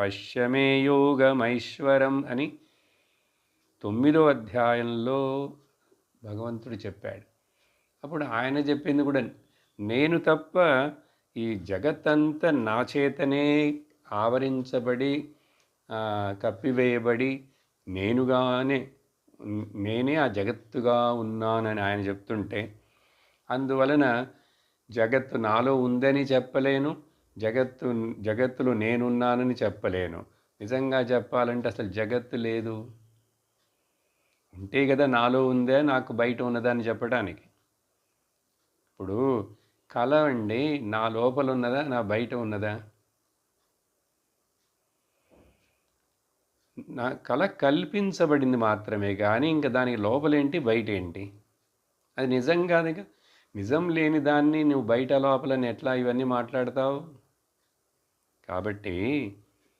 పశ్యమే యోగమైశ్వరం అని 9వ అధ్యాయంలో భగవంతుడు చెప్పాడు. అప్పుడు ఆయన చెప్పింది కూడా నేను తప్ప ఈ జగత్తంతా నా చేతనే ఆవరించబడి కప్పివేయబడి నేనే ఆ జగత్తుగా ఉన్నానని ఆయన చెప్తుంటే, అందువలన జగత్తు నాలో ఉందని చెప్పలేను, జగత్తులో నేనున్నానని చెప్పలేను. నిజంగా చెప్పాలంటే అసలు జగత్తు లేదు. ఉంటే కదా నాలో ఉందే నాకు బయట ఉన్నదా అని చెప్పడానికి. ఇప్పుడు కళ అండి, నా లోపల ఉన్నదా నా బయట ఉన్నదా? నా కళ కల్పించబడింది మాత్రమే కానీ ఇంకా దానికి లోపలేంటి బయట ఏంటి? అది నిజం కాదుగా. నిజం లేని దాన్ని నువ్వు బయట లోపలని ఎట్లా ఇవన్నీ మాట్లాడతావు? కాబట్టి